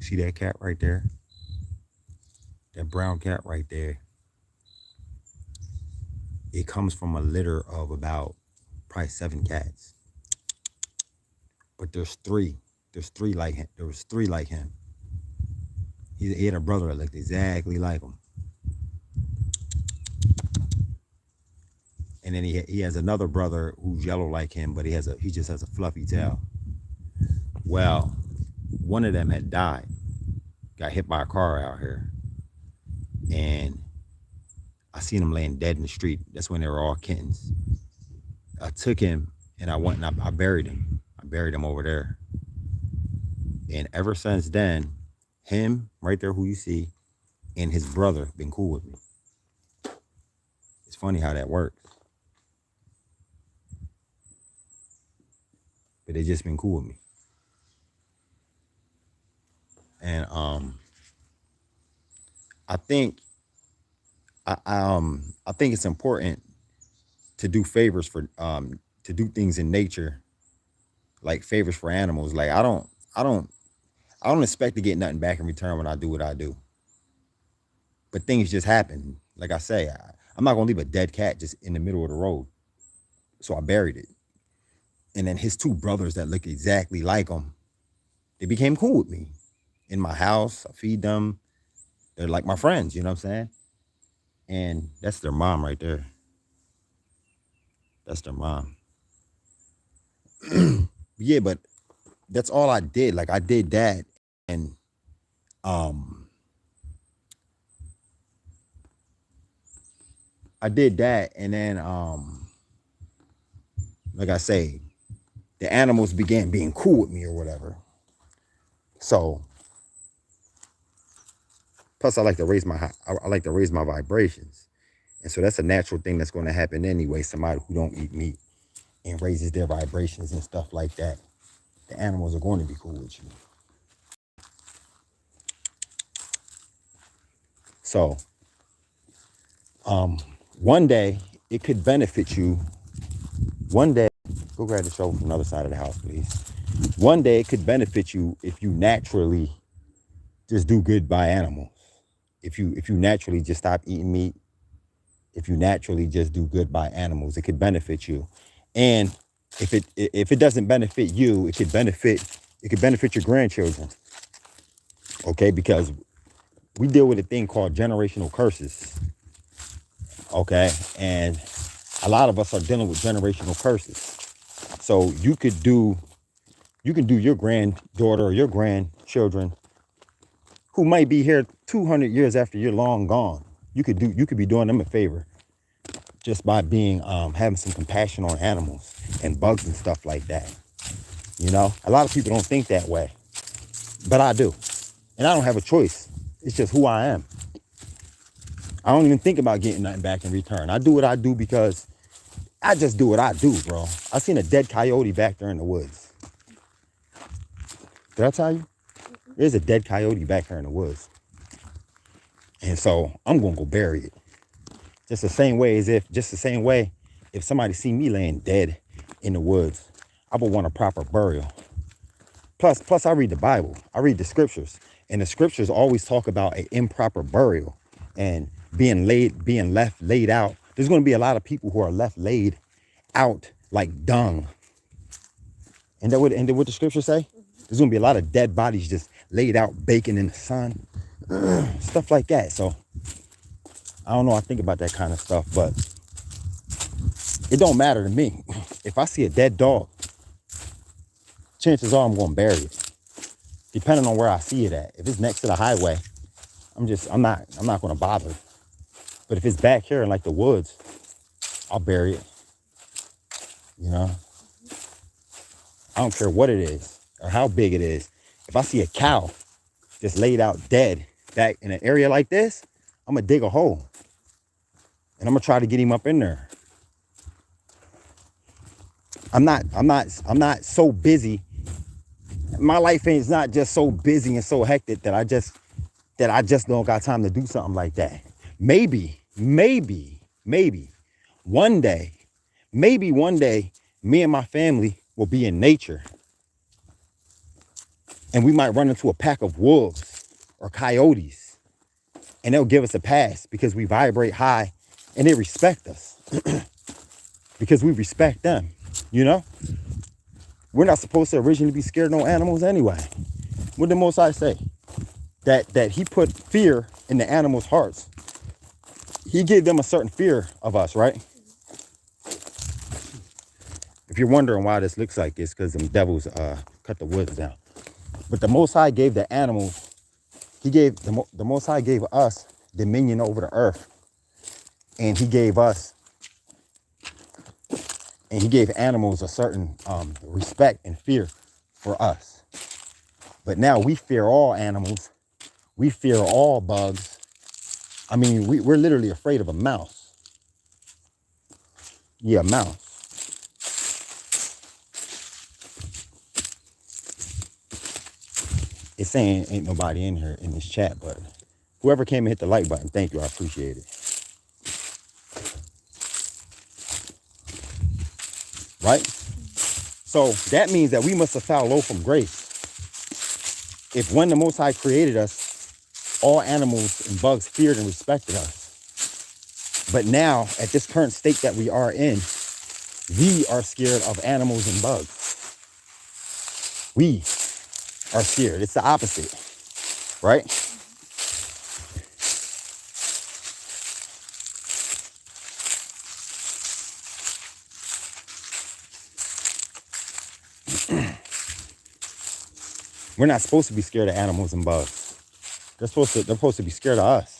See that cat right there? That brown cat right there. It comes from a litter of about probably 7 cats. But there's three. There's three like him. There was three like him. He had a brother that looked exactly like him. And then he has another brother who's yellow like him, but he just has a fluffy tail. Well, one of them had died, got hit by a car out here, and I seen him laying dead in the street. That's when they were all kittens. I took him and I went and I buried him. I buried him over there. And ever since then, him right there, who you see, and his brother been cool with me. It's funny how that works. But they just been cool with me. And I think I think it's important to do favors for to do things in nature, like favors for animals. Like I don't expect to get nothing back in return when I do what I do. But things just happen. Like I say, I'm not gonna leave a dead cat just in the middle of the road. So I buried it. And then his two brothers that look exactly like him, they became cool with me. In my house, I feed them. They're like my friends, you know what I'm saying? And that's their mom right there. That's their mom. Yeah, but that's all I did. Like I did that, and um I did that, and then like I say, the animals began being cool with me or whatever. So plus I like to raise I like to raise my vibrations. And so that's a natural thing that's going to happen anyway. Somebody who don't eat meat and raises their vibrations and stuff like that, the animals are going to be cool with you. So one day it could benefit you. One day, go grab the shovel from the other side of the house, please. One day it could benefit you if you naturally just do good by animals. If you naturally just stop eating meat, if you naturally just do good by animals, it could benefit you. And if it doesn't benefit you, it could benefit your grandchildren. Okay, because we deal with a thing called generational curses. Okay, and a lot of us are dealing with generational curses. So you can do your granddaughter or your grandchildren who might be here 200 years after you're long gone. You could be doing them a favor just by being having some compassion on animals and bugs and stuff like that. You know, a lot of people don't think that way, but I do, and I don't have a choice. It's just who I am. I don't even think about getting nothing back in return. I do what I do because I just do what I do, bro. I seen a dead coyote back there in the woods. Did I tell you? There's a dead coyote back there in the woods. And so I'm going to go bury it. Just the same way if somebody see me laying dead in the woods, I would want a proper burial. Plus I read the Bible. I read the scriptures. And the scriptures always talk about an improper burial and being left laid out. There's going to be a lot of people who are left laid out like dung. And what the scriptures say? There's going to be a lot of dead bodies just laid out baking in the sun. Stuff like that. So I don't know. I think about that kind of stuff, but it don't matter to me. If I see a dead dog, chances are I'm going to bury it, depending on where I see it at. If it's next to the highway, I'm not going to bother. But if it's back here in like the woods, I'll bury it. You know, I don't care what it is or how big it is. If I see a cow just laid out dead back in an area like this, I'm gonna dig a hole and I'm gonna try to get him up in there. I'm not so busy. My life is not just so busy and so hectic that I just don't got time to do something like that. Maybe one day, me and my family will be in nature And we might run into a pack of wolves or coyotes, and they'll give us a pass because we vibrate high and they respect us because we respect them, you know? We're not supposed to originally be scared of no animals anyway. What did the Most High say? That he put fear in the animals' hearts. He gave them a certain fear of us, right? If you're wondering why this looks like this, because them devils cut the woods down. But the Most High gave the animals, he gave, the Most High gave us dominion over the earth. And he gave us, and he gave animals a certain respect and fear for us. But now we fear all animals. We fear all bugs. I mean, we're literally afraid of a mouse. Yeah, a mouse. It's saying ain't nobody in here in this chat, but whoever came and hit the like button, thank you, I appreciate it. Right? So that means that we must have fell low from grace. If when the Most High created us, all animals and bugs feared and respected us. But now, at this current state that we are in, we are scared of animals and bugs. We are scared. It's the opposite, right? We're not supposed to be scared of animals and bugs. They're supposed to be scared of us.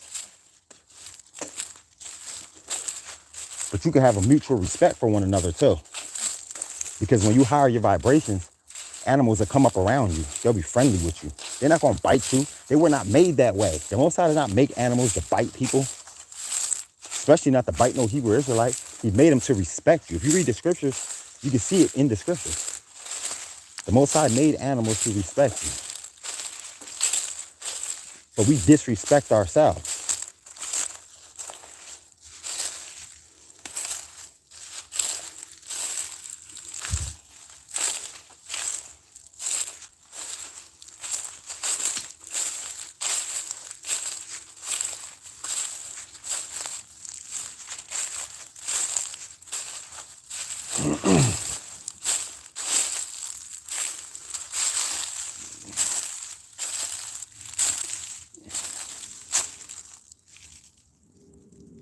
But you can have a mutual respect for one another too. Because when you higher your vibrations, animals will come up around you. They'll be friendly with you. They're not going to bite you. They were not made that way. The Most High did not make animals to bite people, especially not to bite no Hebrew Israelite. He made them to respect you. If you read the scriptures, you can see it in the scriptures. The Most High made animals to respect you. But we disrespect ourselves.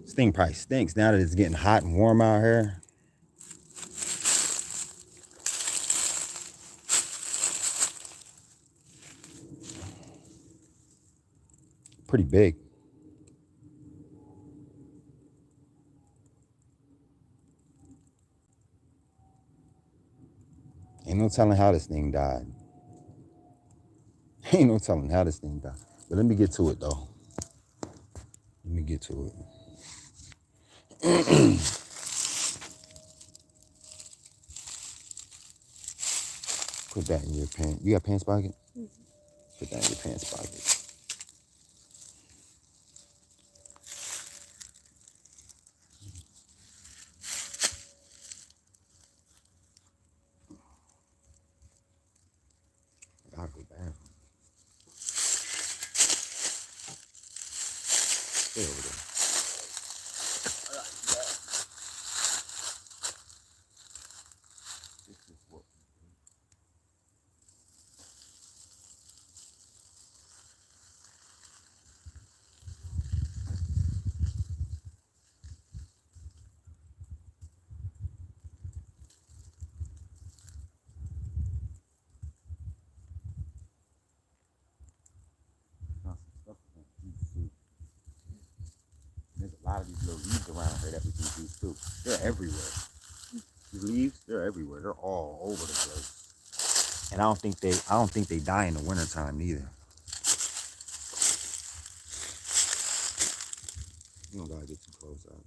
This thing probably stinks now that it's getting hot and warm out here. Pretty big. Ain't no telling how this thing died. Ain't no telling how this thing died. But let me get to it though. Let me get to it. Put that in your pants. You got pants pocket? Mm-hmm. Put that in your pants pocket. I'll go back. Stay over there. There's a lot of these little leaves around here that we can use too. They're everywhere. These leaves, they're everywhere. They're all over the place. And I don't think they die in the wintertime neither. You don't gotta get too close out.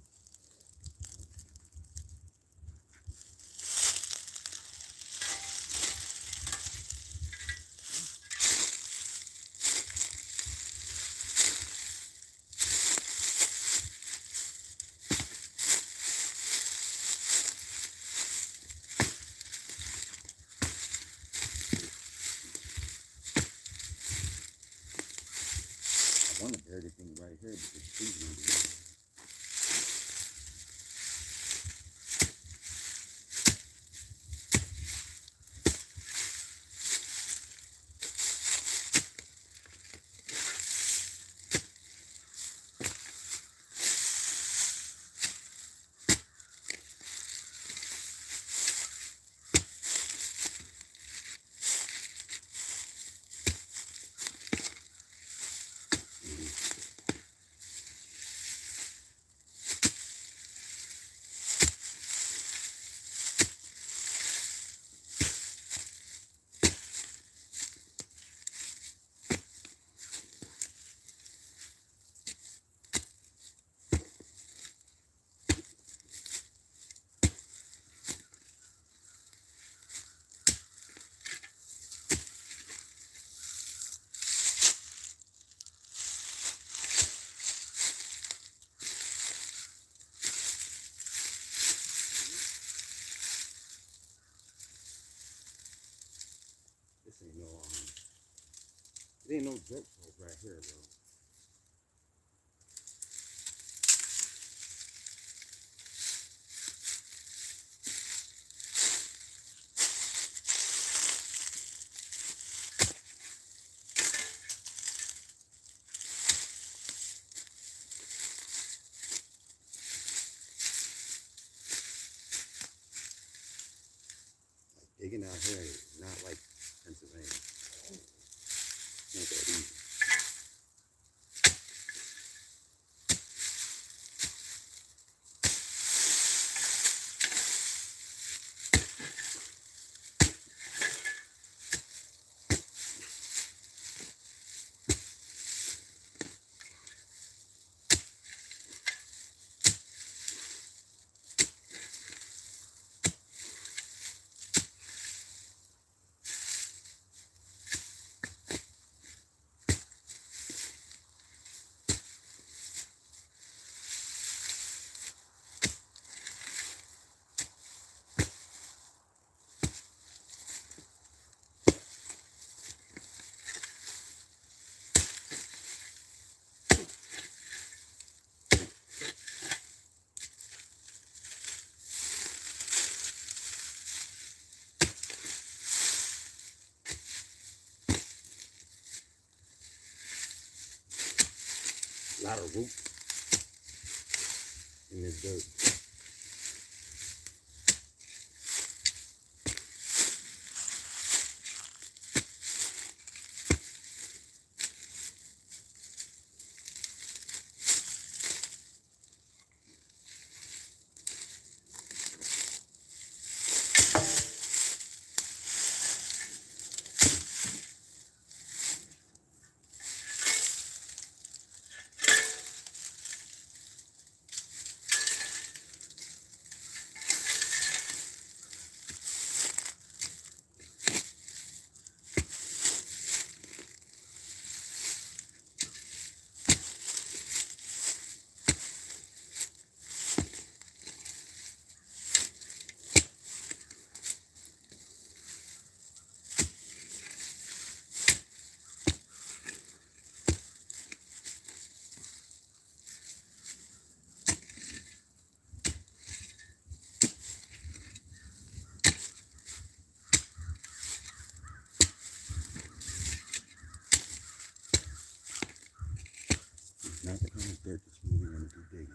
right here, but the trees gonna be. This ain't no it ain't no dirt slope right here, bro. Digging out here is not like Pennsylvania. It's not that easy. A lot of roots in this dirt. Not the kind of dirt that you really want to do digging.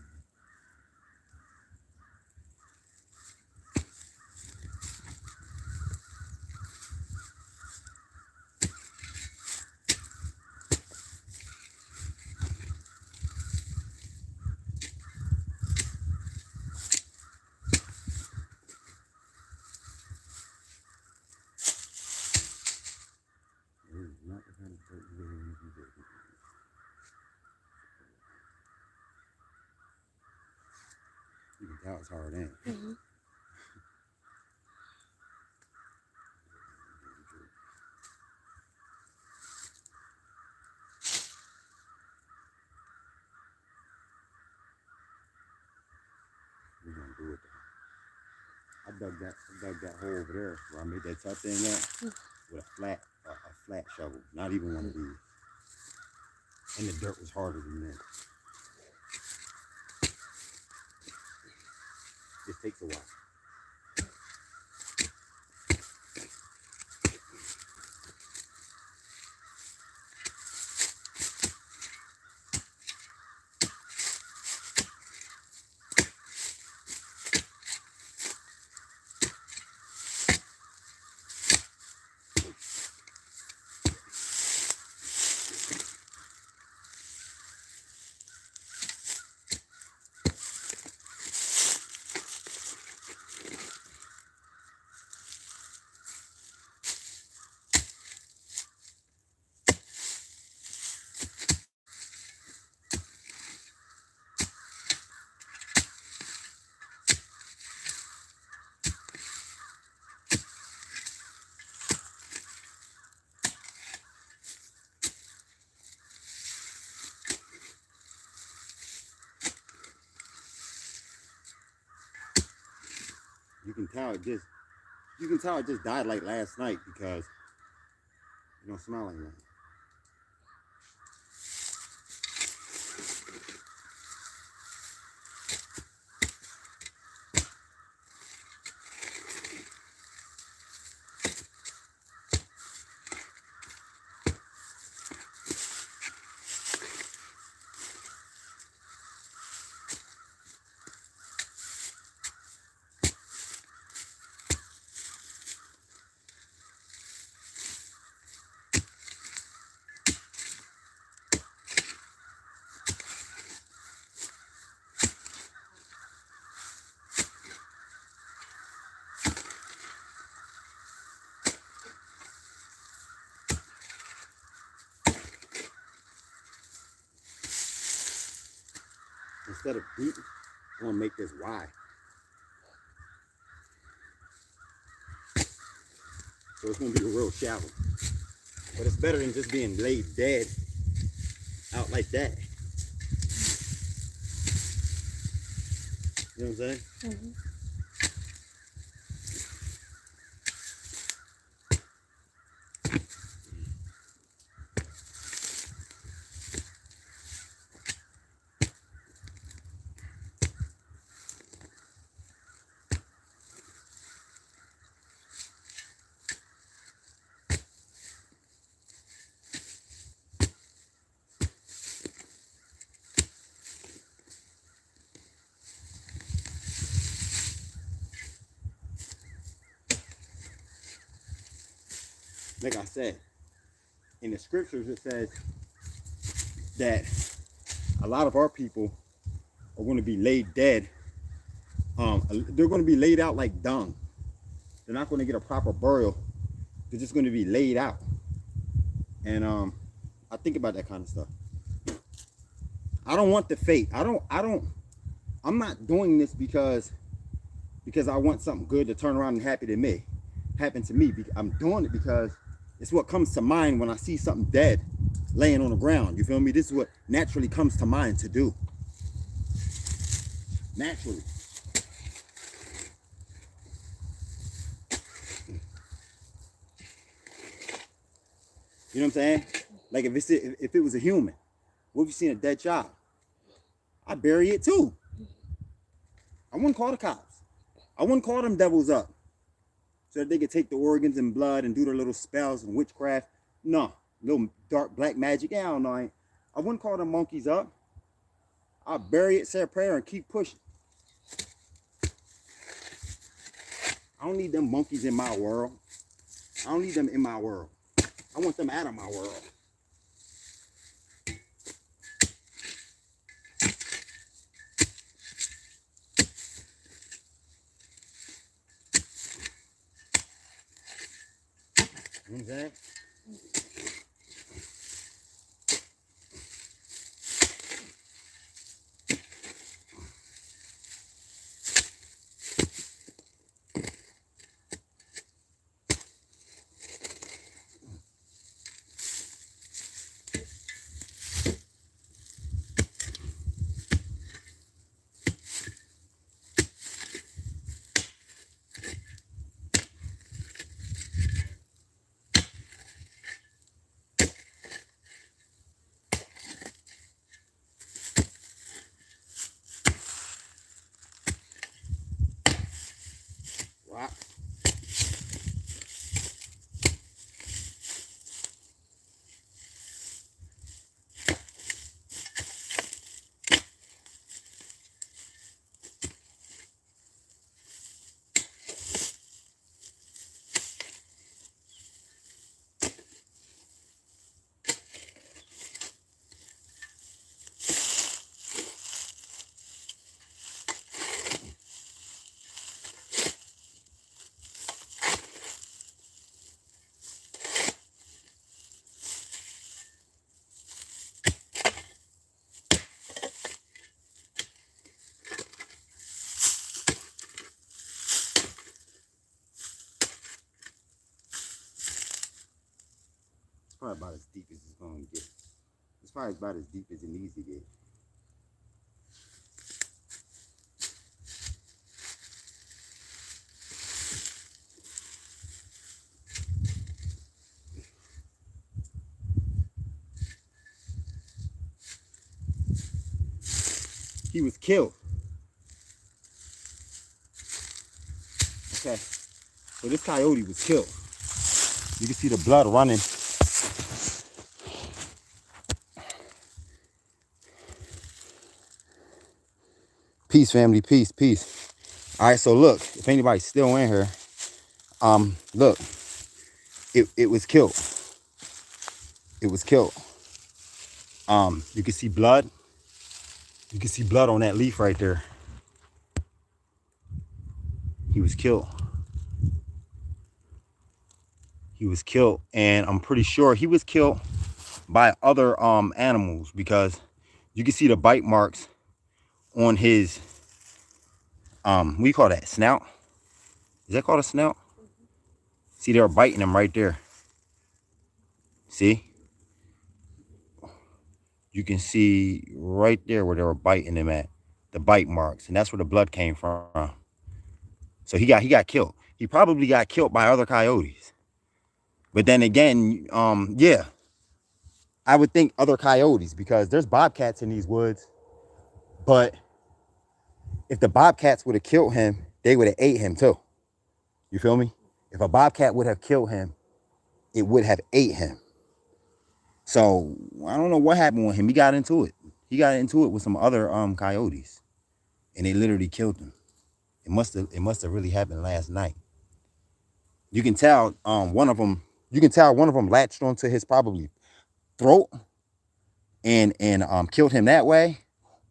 Not the kind of dirt you really want to do digging. You can tell it's hard, ain't it? Mm-hmm. We're gonna do it though. I dug that hole over there where I made that top thing up with a flat shovel. Not even one of these. And the dirt was harder than that. It takes a while. You can tell it just died like last night because it don't smell like that. Instead of deep, I'm gonna make this wide. So it's gonna be real shallow. But it's better than just being laid dead out like that. You know what I'm saying? Mm-hmm. Like I said, in the scriptures it says that a lot of our people are going to be laid dead. They're going to be laid out like dung. They're not going to get a proper burial. They're just going to be laid out. And I think about that kind of stuff. I don't want the fate. I'm not doing this because I want something good to turn around and happen to me. I'm doing it because it's what comes to mind when I see something dead laying on the ground. You feel me? This is what naturally comes to mind to do. Naturally. You know what I'm saying? Like if it was a human, what if you seen a dead child? I'd bury it too. I wouldn't call the cops. I wouldn't call them devils up so that they could take the organs and blood and do their little spells and witchcraft. No, little dark black magic. Yeah, I don't know. I wouldn't call them monkeys up. I'll bury it, say a prayer, and keep pushing. I don't need them monkeys in my world. I don't need them in my world. I want them out of my world. You know what I'm saying? rock. Probably about as deep as it's going to get. It's probably about as deep as it needs to get. He was killed. Okay. So this coyote was killed. You can see the blood running. Peace, family. Peace, peace. All right, so look, if anybody's still in here, look, it was killed. It was killed. You can see blood. You can see blood on that leaf right there. He was killed. He was killed, and I'm pretty sure he was killed by other animals, because you can see the bite marks on his what do you call that, snout? Is that called a snout? See, they're biting him right there. See? You can see right there where they were biting him at, the bite marks, and that's where the blood came from. So he got killed. He probably got killed by other coyotes. But then again, yeah, I would think other coyotes, because there's bobcats in these woods. But if the bobcats would have killed him, they would have ate him too. You feel me? If a bobcat would have killed him, it would have ate him. So I don't know what happened with him. He got into it. He got into it with some other coyotes, and they literally killed him. It must have really happened last night. You can tell one of them. You can tell one of them latched onto his probably throat and killed him that way,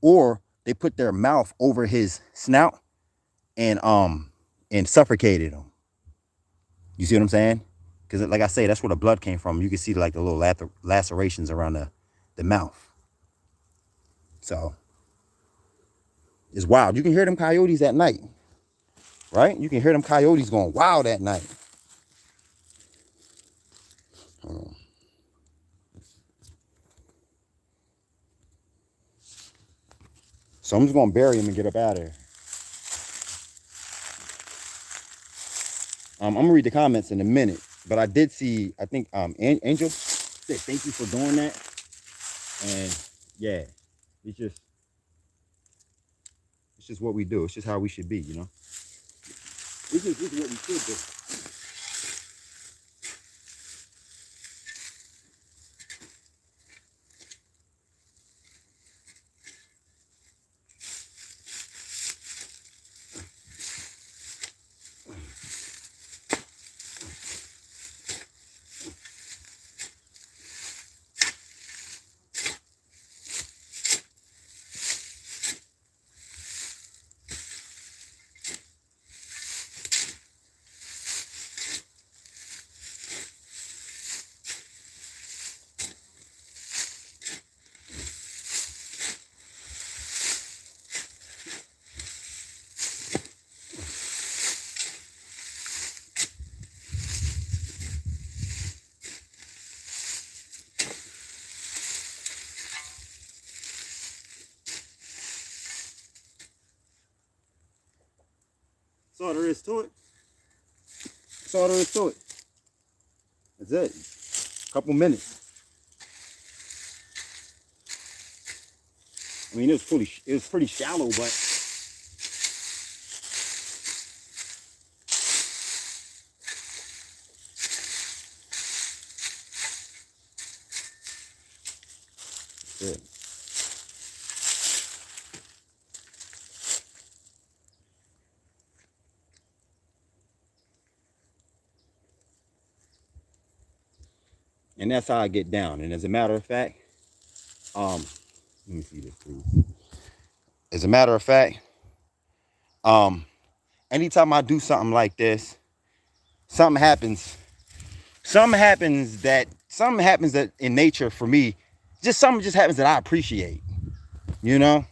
or they put their mouth over his snout and suffocated him. You see what I'm saying? Because like I say, that's where the blood came from. You can see like the little lacerations around the mouth. So it's wild. You can hear them coyotes at night, right? You can hear them coyotes going wild at night. Hold on. So I'm just gonna bury him and get up out of here. I'm gonna read the comments in a minute, but I did see, I think Angel said thank you for doing that. And yeah, it's just what we do. It's just how we should be, you know. This is what we should do. That's all there is to it. That's all there is to it. That's it. A couple minutes. I mean, it was pretty shallow, but And that's how I get down. And as a matter of fact, let me see this, please. As a matter of fact, anytime I do something like this, something happens. Something happens that in nature for me, something just happens that I appreciate. You know?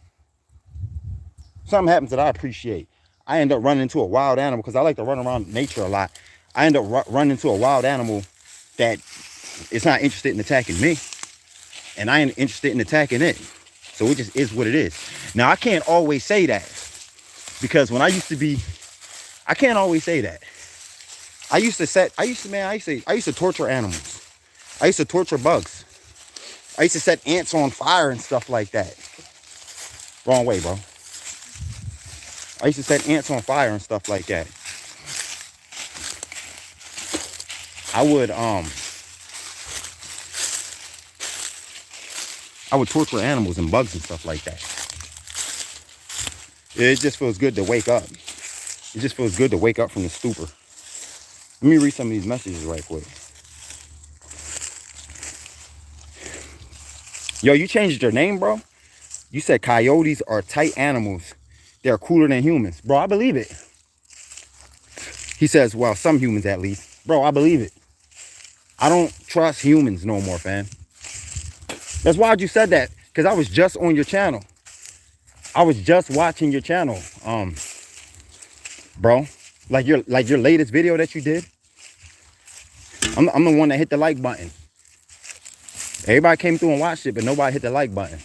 Something happens that I appreciate. I end up running into a wild animal because I like to run around nature a lot. I end up running into a wild animal that is not interested in attacking me. And I ain't interested in attacking it. So it just is what it is. Now, I can't always say that. Because when I used I can't always say that. I used to torture animals. I used to torture bugs. I used to set ants on fire and stuff like that. Wrong way, bro. I used to set ants on fire and stuff like that. I would torture animals and bugs and stuff like that. It just feels good to wake up. It just feels good to wake up from the stupor. Let me read some of these messages right quick. Yo, you changed your name, bro? You said coyotes are tight animals. They're cooler than humans. Bro, I believe it. He says, well, some humans at least. Bro, I believe it. I don't trust humans no more, fam. That's why you said that. Because I was just on your channel. I was just watching your channel. Bro. Like your latest video that you did. I'm the one that hit the like button. Everybody came through and watched it, but nobody hit the like button.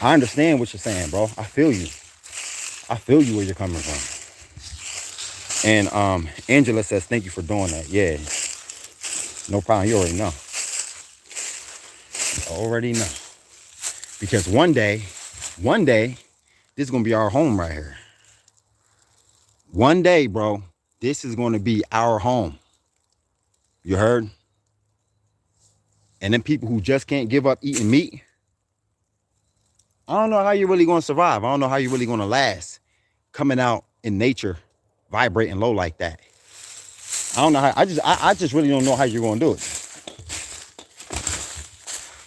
I understand what you're saying, bro. I feel you. I feel you where you're coming from. And Angela says, thank you for doing that. Yeah. No problem. You already know. You already know. Because one day, this is going to be our home right here. One day, bro, this is going to be our home. You heard? And then people who just can't give up eating meat, I don't know how you're really going to survive. I don't know how you're really going to last coming out in nature, vibrating low like that. I don't know how. I just really don't know how you're going to do it.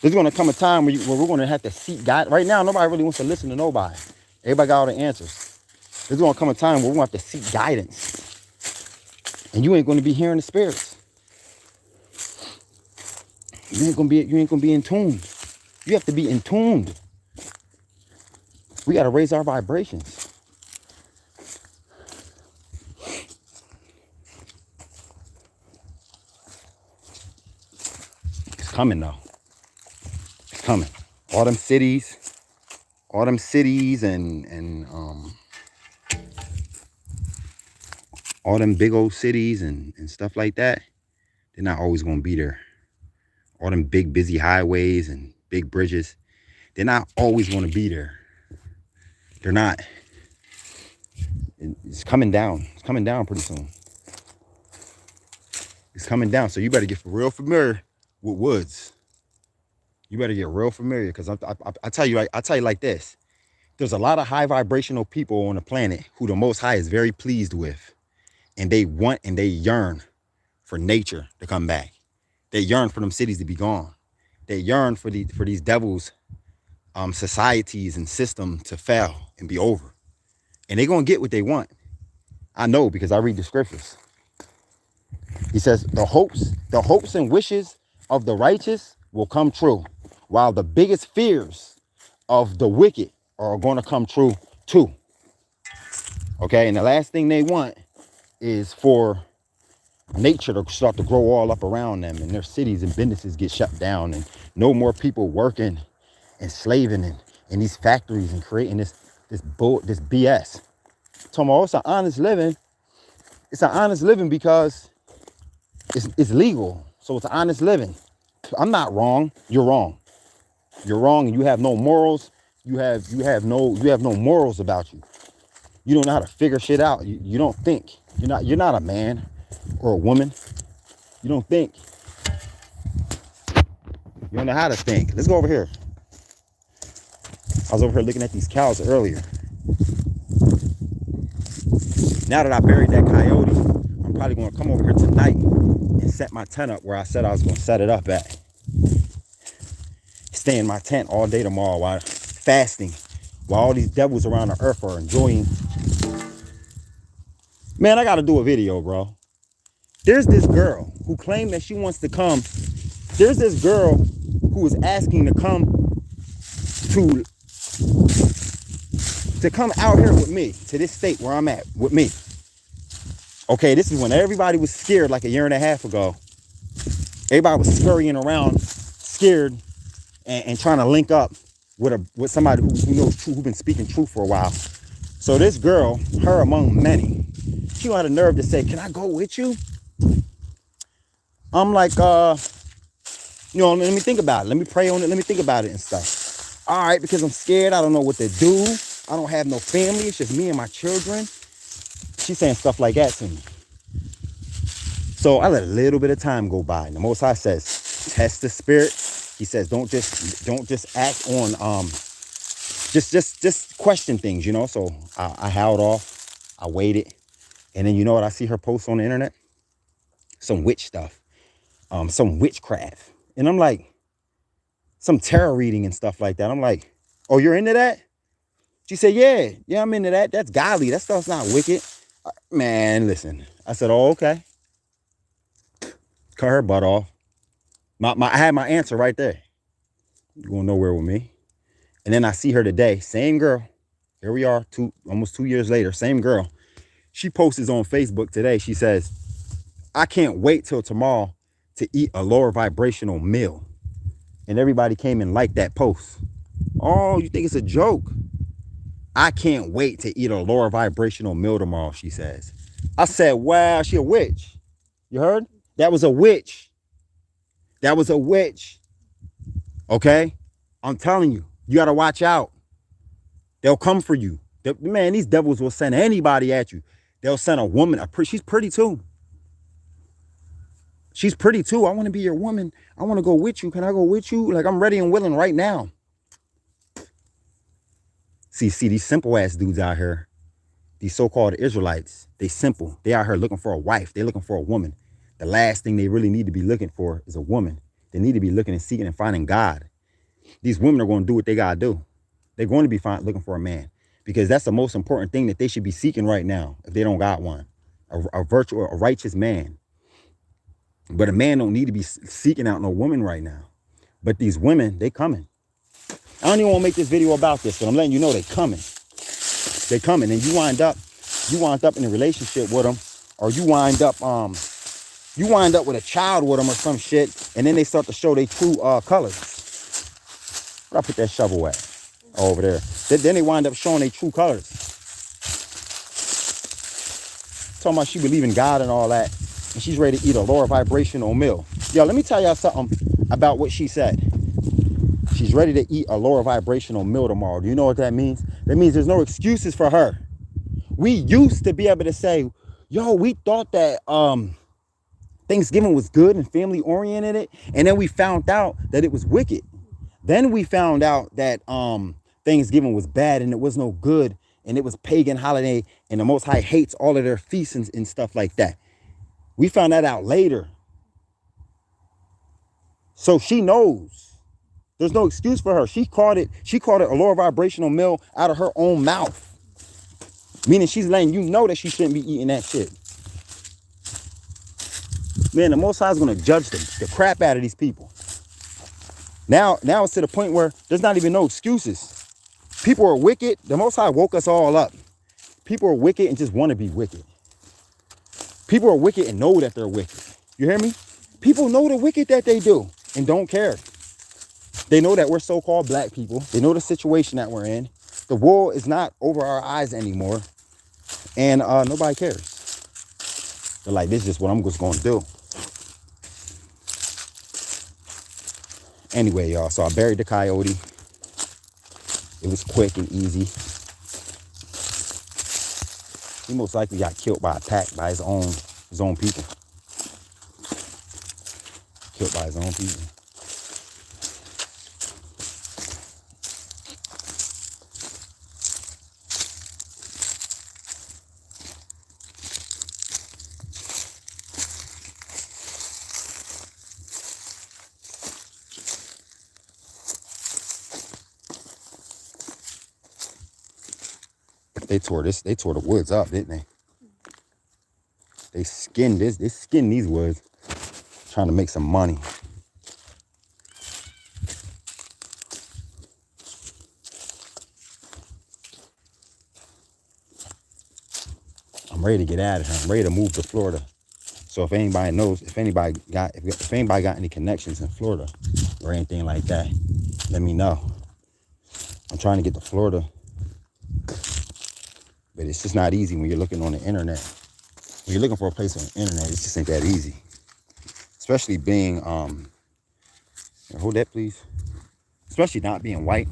There's going to come a time where we're going to have to seek God. Right now, nobody really wants to listen to nobody. Everybody got all the answers. There's going to come a time where we're going to have to seek guidance. And you ain't going to be hearing the spirits. You ain't going to be in tune. You have to be in tune. We got to raise our vibrations. It's coming though. It's coming. All them cities and all them big old cities and stuff like that, they're not always going to be there. All them big busy highways and big bridges, they're not always going to be there. They're not. It's coming down. It's coming down pretty soon. It's coming down. So you better get real familiar with woods. You better get real familiar, because I tell you like this. There's a lot of high vibrational people on the planet who the Most High is very pleased with. And they want and they yearn for nature to come back. They yearn for them cities to be gone. They yearn for these devils, societies and system to fail and be over. And they're going to get what they want. I know, because I read the scriptures. He says, the hopes and wishes of the righteous will come true, while the biggest fears of the wicked are going to come true too. Okay, and the last thing they want is for nature to start to grow all up around them, and their cities and businesses get shut down, and no more people working and slaving in these factories and creating this BS. Talking about, it's an honest living. It's an honest living because it's legal, so it's an honest living. I'm not wrong. You're wrong. You're wrong, and you have no morals. You have no morals about you. You don't know how to figure shit out. You don't think. You're not a man or a woman. You don't think. You don't know how to think. Let's go over here. I was over here looking at these cows earlier. Now that I buried that coyote, I'm probably going to come over here tonight and set my tent up where I said I was going to set it up at. Stay in my tent all day tomorrow while fasting, while all these devils around the earth are enjoying. Man, I got to do a video, bro. There's this girl who claimed that she wants to come. There's this girl who is asking to come out here with me to this state where I'm at with me. Okay, this is when everybody was scared like a year and a half ago. Everybody was scurrying around scared and trying to link up with somebody who knows truth, who's been speaking truth for a while. So this girl, her among many, she had a nerve to say, "Can I go with you?" I'm like, let me think about it. Let me pray on it. Let me think about it and stuff. All right, because I'm scared. I don't know what to do. I don't have no family. It's just me and my children. She's saying stuff like that to me. So I let a little bit of time go by. And the Most High says, test the spirit. He says, don't just act on, just question things, you know? So I held off. I waited. And then you know what? I see her post on the internet? Some witch stuff. Some witchcraft. And I'm like, some tarot reading and stuff like that. I'm like, oh, you're into that? She said, yeah, I'm into that. That's godly. That stuff's not wicked. Man, listen. I said, oh, okay. Cut her butt off. I had my answer right there. You going nowhere with me. And then I see her today. Same girl. Here we are, almost 2 years later. Same girl. She posts on Facebook today. She says, I can't wait till tomorrow to eat a lower vibrational meal. And everybody came and liked that post. Oh, you think it's a joke? I can't wait to eat a lower vibrational meal tomorrow, she says. I said, wow, she a witch. You heard? That was a witch. That was a witch. Okay? I'm telling you, you got to watch out. They'll come for you. Man, these devils will send anybody at you. They'll send a woman. She's pretty too. She's pretty too. I want to be your woman. I want to go with you. Can I go with you? Like, I'm ready and willing right now. See, these simple ass dudes out here, these so-called Israelites, they simple. They out here looking for a wife. They're looking for a woman. The last thing they really need to be looking for is a woman. They need to be looking and seeking and finding God. These women are going to do what they got to do. They're going to be looking for a man, because that's the most important thing that they should be seeking right now if they don't got one. A virtual, a righteous man. But a man don't need to be seeking out no woman right now. But these women, they coming. I don't even want to make this video about this, but I'm letting you know they coming. They coming, and you wind up in a relationship with them, or you wind up with a child with them or some shit, and then they start to show their true colors. Where I put that shovel at? Oh, over there. Then they wind up showing their true colors. Talking about she believe in God and all that, and she's ready to eat a lower vibrational meal. Yo, let me tell y'all something about what she said. She's ready to eat a lower vibrational meal tomorrow. Do you know what that means? That means there's no excuses for her. We used to be able to say, yo, we thought that Thanksgiving was good and family oriented, and then we found out that it was wicked. Then we found out that Thanksgiving was bad and it was no good, and it was pagan holiday, and the Most High hates all of their feasts and stuff like that. We found that out later. So she knows. There's no excuse for her. She called it a lower vibrational meal out of her own mouth. Meaning she's letting you know that she shouldn't be eating that shit. Man, the Most High is going to judge the crap out of these people. Now it's to the point where there's not even no excuses. People are wicked. The Most High woke us all up. People are wicked and just want to be wicked. People are wicked and know that they're wicked. You hear me? People know the wicked that they do and don't care. They know that we're so-called black people. They know the situation that we're in. The wool is not over our eyes anymore. And nobody cares. They're like, this is just what I'm just going to do. Anyway, y'all, so I buried the coyote. It was quick and easy. He most likely got killed by a pack by his own people. Killed by his own people. They tore the woods up, didn't they? They skinned these woods, trying to make some money. I'm ready to get out of here. I'm ready to move to Florida. So if anybody knows, if anybody got any connections in Florida or anything like that, let me know. I'm trying to get to Florida, but it's just not easy when you're looking on the internet. When you're looking for a place on the internet, it just ain't that easy. Especially being, hold that please. Especially not being white.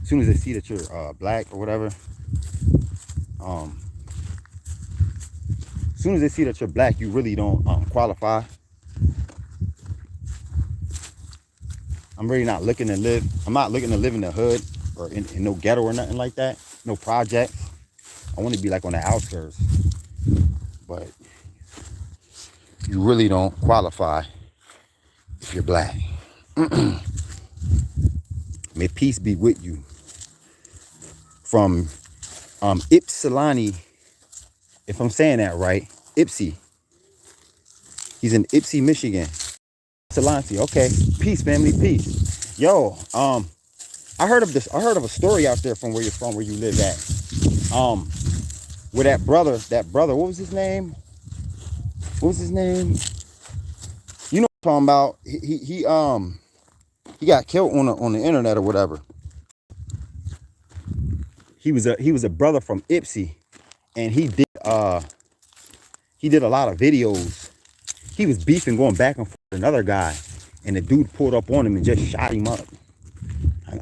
As soon as they see that you're black or whatever, as soon as they see that you're black, you really don't qualify. I'm really not looking to live. I'm not looking to live in the hood or in no ghetto or nothing like that. No projects. I want to be like on the outskirts. But you really don't qualify if you're black. May peace be with you. From Ypsilanti, if I'm saying that right, Ypsi. He's in Ypsi, Michigan. Ypsilanti, okay. Peace, family, peace. Yo, I heard of a story out there from where you're from, where you live at. Where that brother, what was his name? You know what I'm talking about? He got killed on the internet or whatever. He was a brother from Ypsi, and he did a lot of videos. He was beefing, going back and forth with another guy, and the dude pulled up on him and just shot him up.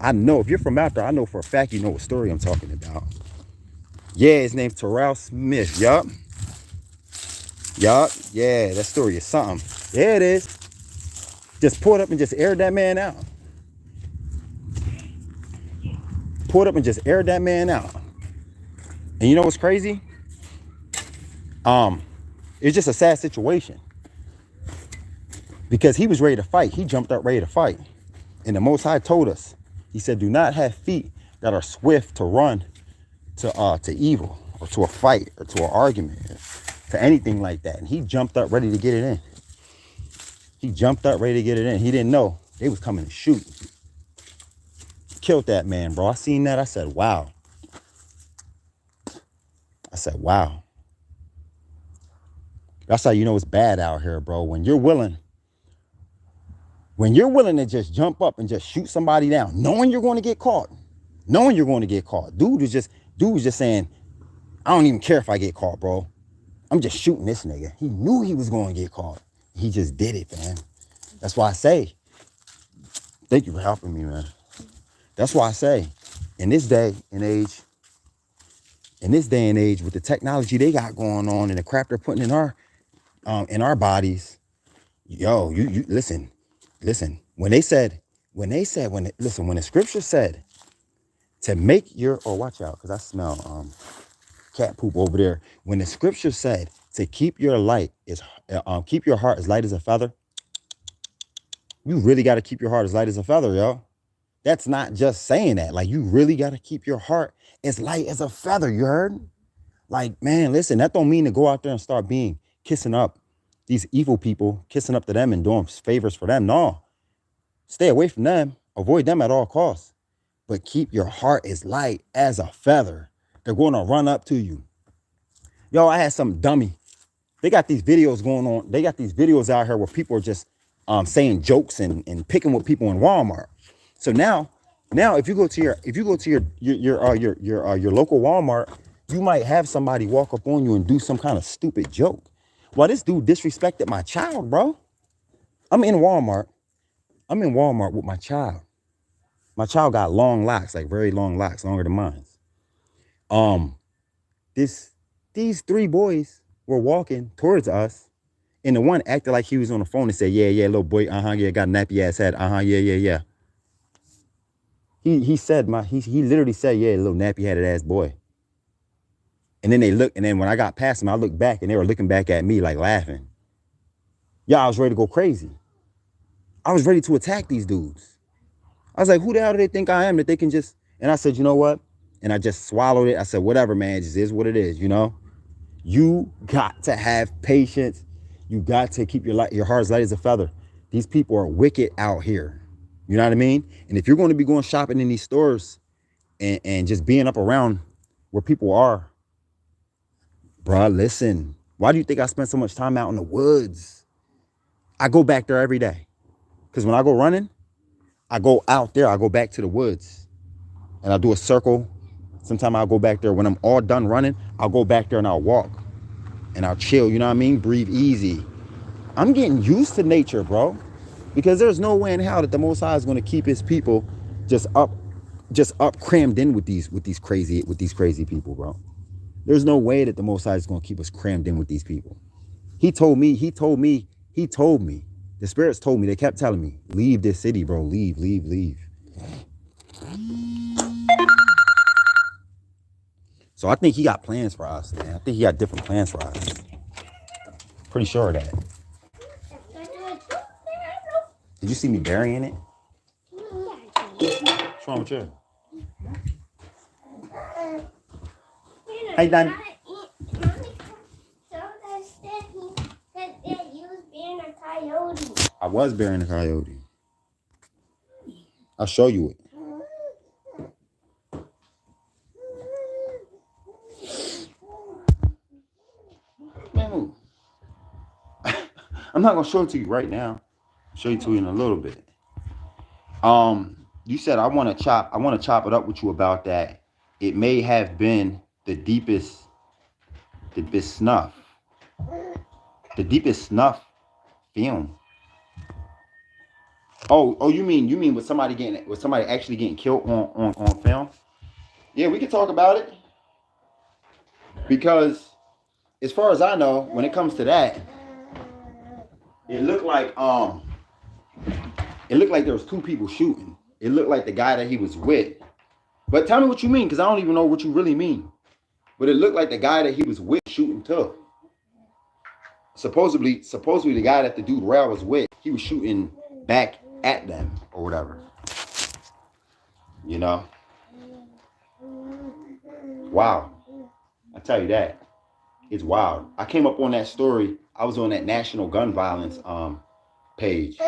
I know if you're from out there, I know for a fact you know what story I'm talking about. Yeah, his name's Terrell Smith. Yup. Yeah, that story is something. Yeah, it is. Just pulled up and just aired that man out. And you know what's crazy? It's just a sad situation. Because he was ready to fight. He jumped up ready to fight. And the Most High told us, he said, do not have feet that are swift to run to evil or to a fight or to an argument, to anything like that. And he jumped up ready to get it in. He didn't know they was coming to shoot. Killed that man, bro. I seen that. I said, wow. That's how you know it's bad out here, bro. When you're willing to just jump up and just shoot somebody down, knowing you're going to get caught. Dude was just saying, I don't even care if I get caught, bro. I'm just shooting this nigga. He knew he was going to get caught. He just did it, man. That's why I say, thank you for helping me, man. That's why I say, in this day and age, with the technology they got going on and the crap they're putting in our bodies, yo, you listen. When the scripture said to make your, watch out, because I smell cat poop over there. When the scripture said to keep your heart as light as a feather, you really got to keep your heart as light as a feather, yo. That's not just saying that. Like, you really got to keep your heart as light as a feather, you heard? Like, man, listen, that don't mean to go out there and start kissing up these evil people, kissing up to them and doing favors for them. No. Stay away from them. Avoid them at all costs. But keep your heart as light as a feather. They're going to run up to you. Yo, I had some dummy. They got these videos going on. They got these videos out here where people are just saying jokes and picking with people in Walmart. So now if you go to your local Walmart, you might have somebody walk up on you and do some kind of stupid joke. Well, this dude disrespected my child, bro. I'm in Walmart with my child. My child got long locks, like very long locks, longer than mine. These three boys were walking towards us, and the one acted like he was on the phone and said, yeah, little boy, yeah, got a nappy ass head, yeah. He literally said, yeah, little nappy headed ass boy. And then when I got past him, I looked back and they were looking back at me like laughing. I was ready to go crazy. I was ready to attack these dudes. I was like, who the hell do they think I am that they can just, and I said, you know what? and I just swallowed it. I said, whatever, man, it just is what it is, you know? You got to have patience. You got to keep your heart as light as a feather. These people are wicked out here. You know what I mean? And if you're going to be going shopping in these stores and just being up around where people are, bruh, listen. Why do you think I spend so much time out in the woods? I go back there every day. Because when I go running, I go out there. I go back to the woods. And I do a circle. Sometimes I'll go back there. When I'm all done running, I'll go back there and I'll walk. And I'll chill, you know what I mean? Breathe easy. I'm getting used to nature, bro. Because there's no way in hell that the Most High is going to keep his people just up crammed in with these crazy people, bro. There's no way that the Most High is going to keep us crammed in with these people. He told me. The spirits told me, they kept telling me, leave this city, bro. Leave. So I think he got plans for us, man. I think he got different plans for us. Pretty sure of that. Did you see me burying it? What's wrong with you? Hey, Don. I was burying a coyote. I'll show you it. Man, I'm not gonna show it to you right now. I'll show you to you in a little bit. You said I want to chop it up with you about that. It may have been the deepest snuff film. Oh, you mean with somebody actually getting killed on film? Yeah, we can talk about it. Because as far as I know, when it comes to that, it looked like there was two people shooting. It looked like the guy that he was with. But tell me what you mean, because I don't even know what you really mean. But it looked like the guy that he was with shooting too. Supposedly the guy that the dude Rail was with, he was shooting back at them or whatever. You know? Wow. I tell you that. It's wild. I came up on that story. I was on that National Gun Violence page.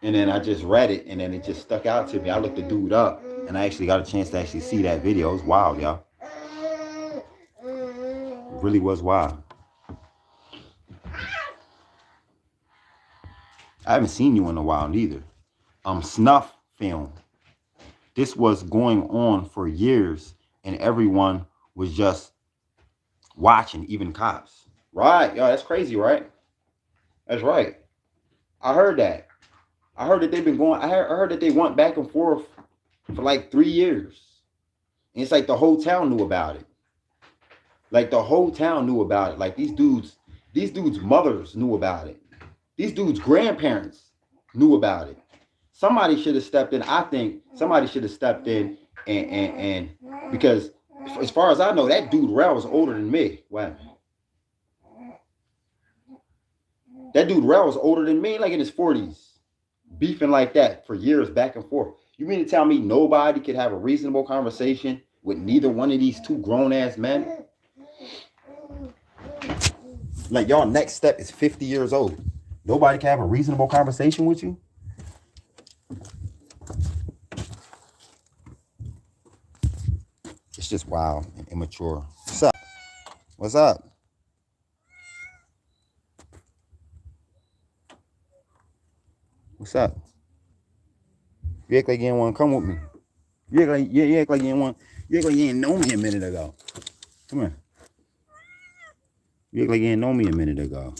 And then I just read it, and then it just stuck out to me. I looked the dude up, and I actually got a chance to actually see that video. It was wild, y'all. It really was wild. I haven't seen you in a while neither. Snuff film. This was going on for years, and everyone was just watching, even cops. Right, yo, that's crazy, right? That's right. I heard that. I heard that they've been going. I heard that they went back and forth for like 3 years. And it's like the whole town knew about it. Like the whole town knew about it. Like these dudes' mothers knew about it. These dudes' grandparents knew about it. Somebody should have stepped in. I think somebody should have stepped in and because as far as I know, that dude Rel was older than me. Wow. That dude Rel was older than me, like in his 40s. Beefing like that for years back and forth. You mean to tell me nobody could have a reasonable conversation with neither one of these two grown-ass men? Like y'all next step is 50 years old. Nobody can have a reasonable conversation with you? It's just wild and immature. What's up? What's up? What's up? You act like you didn't want to come with me. You act like you didn't know me a minute ago. Come here. You act like you didn't know me a minute ago.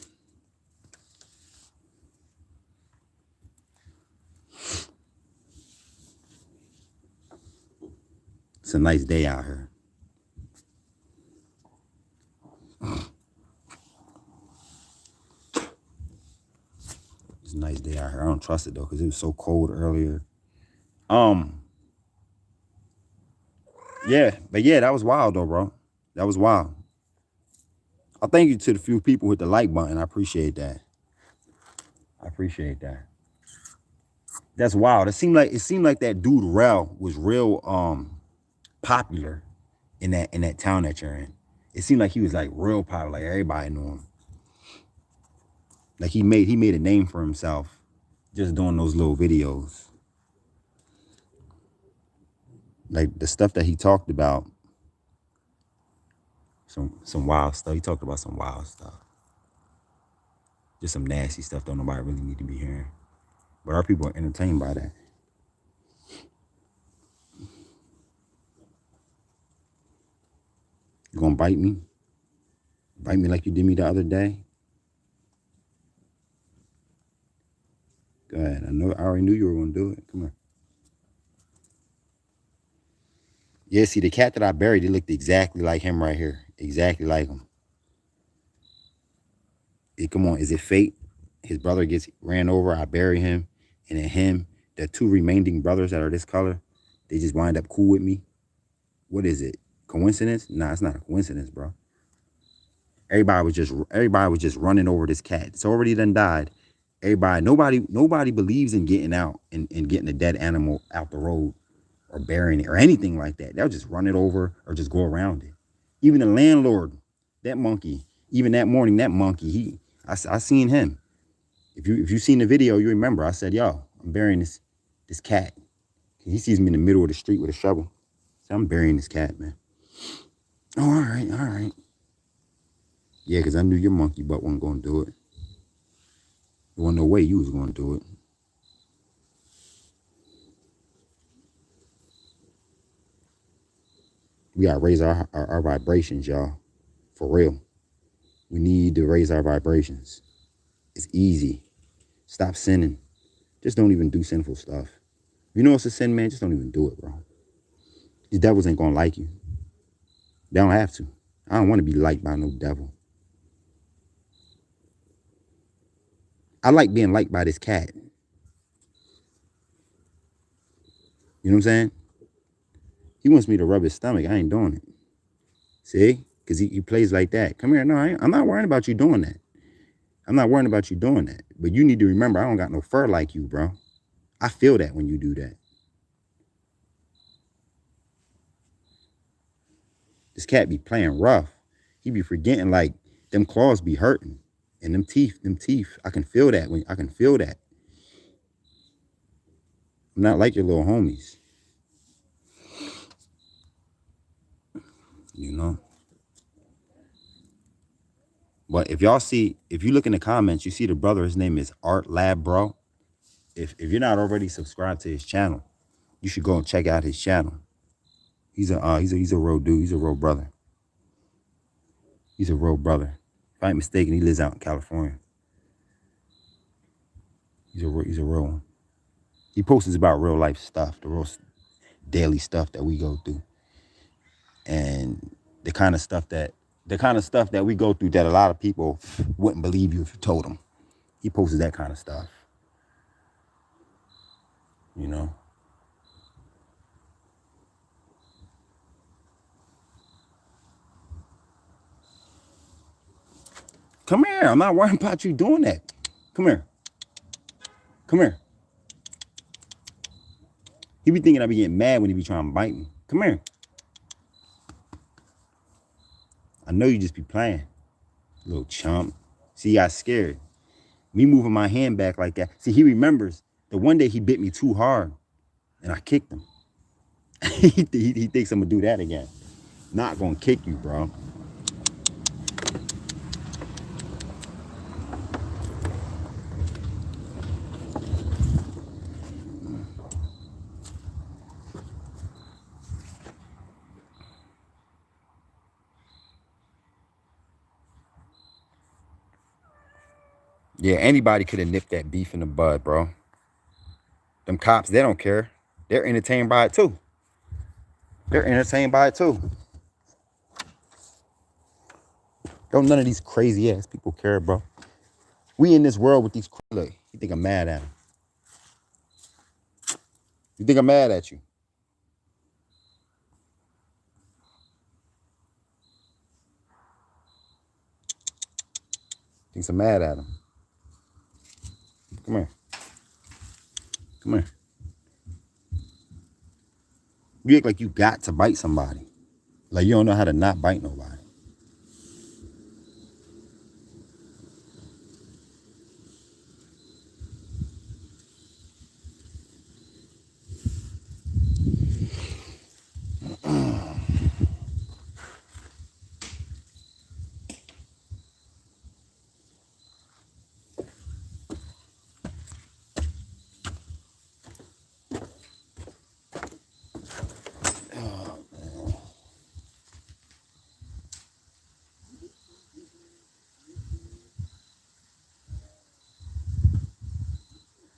It's a nice day out here. It's a nice day out here. I don't trust it though, because it was so cold earlier. Yeah, but yeah, that was wild though, bro. That was wild. I thank you to the few people with the like button. I appreciate that. That's wild. It seemed like that dude Rel was real popular in that town that you're in. It seemed like he was like real popular, like everybody knew him. Like he made a name for himself just doing those little videos. Like the stuff that he talked about, some wild stuff. He talked about some wild stuff. Just some nasty stuff that nobody really need to be hearing. But our people are entertained by that. You gonna bite me? Bite me like you did me the other day? Go ahead. I already knew you were gonna do it. Come here. Yeah, see, the cat that I buried, it looked exactly like him right here. Exactly like him. Come on, is it fate? His brother gets ran over, I bury him, and then him, the two remaining brothers that are this color, they just wind up cool with me. What is it? Coincidence? Nah, it's not a coincidence, bro. Everybody was just running over this cat. It's already done died. Nobody believes in getting out and getting a dead animal out the road or burying it or anything like that. They'll just run it over or just go around it. Even the landlord, that monkey, even that morning, that monkey, I seen him. If you seen the video, you remember I said, yo, I'm burying this cat. He sees me in the middle of the street with a shovel. So I'm burying this cat, man. Oh, all right. Yeah, because I knew your monkey butt wasn't going to do it. There wasn't no way you was going to do it. We got to raise our vibrations, y'all. For real. We need to raise our vibrations. It's easy. Stop sinning. Just don't even do sinful stuff. If you know it's a sin, man, just don't even do it, bro. These devils ain't going to like you. They don't have to. I don't want to be liked by no devil. I like being liked by this cat. You know what I'm saying? He wants me to rub his stomach. I ain't doing it. See? Because he plays like that. Come here. No, I'm not worrying about you doing that. I'm not worrying about you doing that. But you need to remember, I don't got no fur like you, bro. I feel that when you do that. This cat be playing rough. He be forgetting like them claws be hurting. And them teeth. I can feel that. I can feel that. I'm not like your little homies. You know? But if you look in the comments, you see the brother, his name is Art Lab Bro. If you're not already subscribed to his channel, you should go and check out his channel. He's a real dude. He's a real brother. He's a real brother. If I ain't mistaken, he lives out in California. He's a real one. He posts about real life stuff, the real daily stuff that we go through, and the kind of stuff that we go through that a lot of people wouldn't believe you if you told them. He posts that kind of stuff. You know. Come here. I'm not worrying about you doing that. Come here. Come here. He be thinking I be getting mad when he be trying to bite me. Come here. I know you just be playing, little chump. See, he got scared. Me moving my hand back like that. See, he remembers the one day he bit me too hard and I kicked him. he thinks I'm going to do that again. Not going to kick you, bro. Yeah, anybody could have nipped that beef in the bud, bro. Them cops, they don't care. They're entertained by it too. Don't none of these crazy ass people care, bro. We in this world with these. Look, you think I'm mad at him? You think I'm mad at you? Thinks I'm mad at him. Come here. Come here. You act like you got to bite somebody. Like you don't know how to not bite nobody.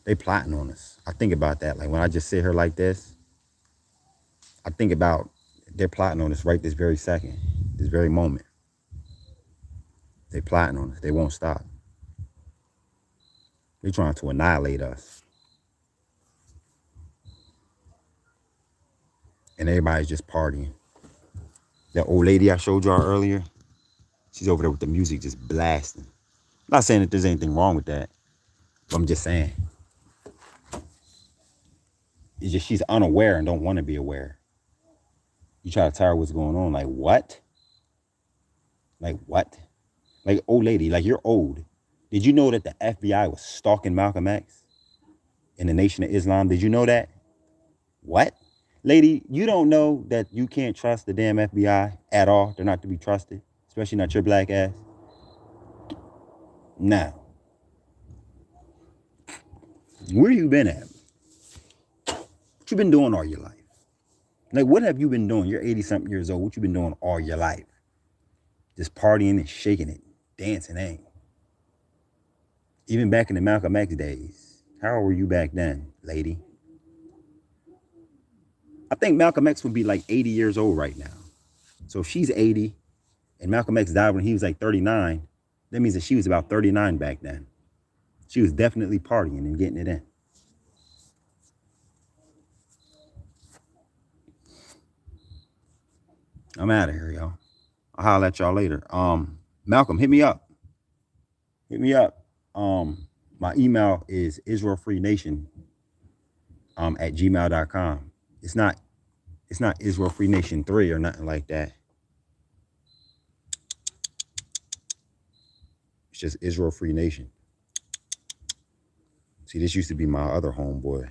They plotting on us. I think about that. Like when I just sit here like this, I think about they're plotting on us right this very second, this very moment. They plotting on us. They won't stop. They're trying to annihilate us. And everybody's just partying. That old lady I showed y'all earlier, she's over there with the music just blasting. I'm not saying that there's anything wrong with that, but I'm just saying. It's just she's unaware and don't want to be aware. You try to tell her what's going on. Like, what? Like, what? Like, old lady, like, you're old. Did you know that the FBI was stalking Malcolm X in the Nation of Islam? Did you know that? What? Lady, you don't know that you can't trust the damn FBI at all. They're not to be trusted, especially not your black ass. Now, where you been at? What you been doing all your life? Like, what have you been doing? You're 80-something years old. What you been doing all your life? Just partying and shaking it, dancing, ain't? Even back in the Malcolm X days. How old were you back then, lady? I think Malcolm X would be like 80 years old right now. So if she's 80 and Malcolm X died when he was like 39, that means that she was about 39 back then. She was definitely partying and getting it in. I'm out of here, y'all. I'll holler at y'all later. Malcolm, hit me up. Hit me up. My email is israelfreenation at gmail.com. It's not Israel Free Nation 3 or nothing like that. It's just Israel Free Nation. See, this used to be my other homeboy.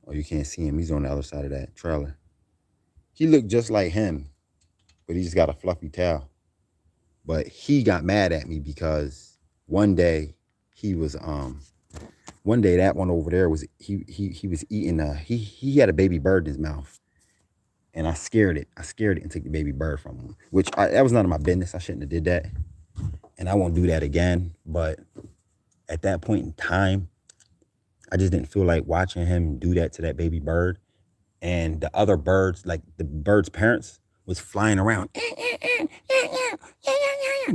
Oh, you can't see him. He's on the other side of that trailer. He looked just like him, but he just got a fluffy tail. But he got mad at me because one day he was one day that one over there was he was eating he had a baby bird in his mouth. And I scared it. I scared it and took the baby bird from him, which that was none of my business. I shouldn't have did that. And I won't do that again. But at that point in time, I just didn't feel like watching him do that to that baby bird. And the other birds, like the bird's parents, was flying around. They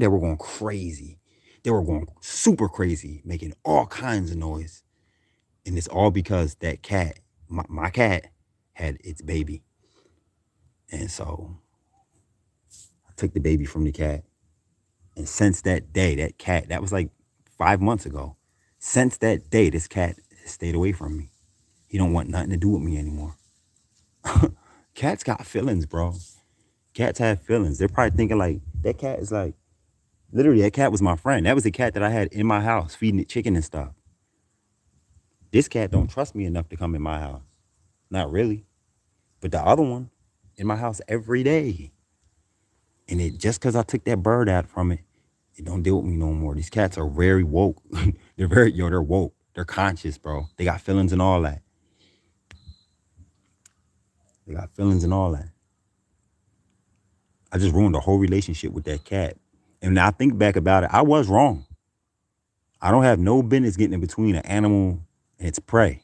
were going crazy. They were going super crazy, making all kinds of noise. And it's all because that cat, my cat, had its baby. And so I took the baby from the cat. And since that day, that cat, that was like 5 months ago. Since that day, this cat has stayed away from me. He don't want nothing to do with me anymore. Cats got feelings, bro. Cats have feelings. They're probably thinking like, that cat is like, literally, that cat was my friend. That was the cat that I had in my house, feeding it chicken and stuff. This cat don't trust me enough to come in my house. Not really. But the other one, in my house every day. And it just because I took that bird out from it, it don't deal with me no more. These cats are very woke. They're woke. They're conscious, bro. They got feelings and all that. They got feelings and all that. I just ruined the whole relationship with that cat. And now I think back about it, I was wrong. I don't have no business getting in between an animal and its prey.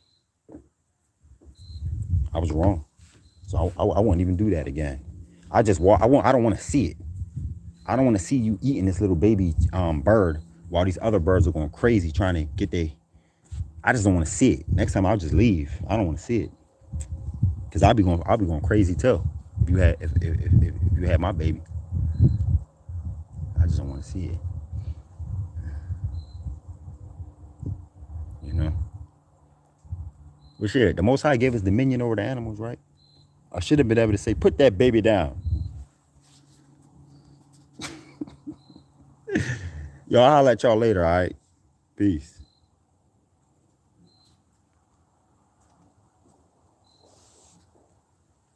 I was wrong. So I won't even do that again. I just walk. I don't want to see it. I don't want to see you eating this little baby bird while these other birds are going crazy trying to get their. I just don't want to see it. Next time I'll just leave. I don't want to see it because I'll be going crazy too. If you had my baby, I just don't want to see it. You know. But shit, the Most High gave us dominion over the animals, right? I should have been able to say, put that baby down. Yo, I'll holler at y'all later, all right? Peace.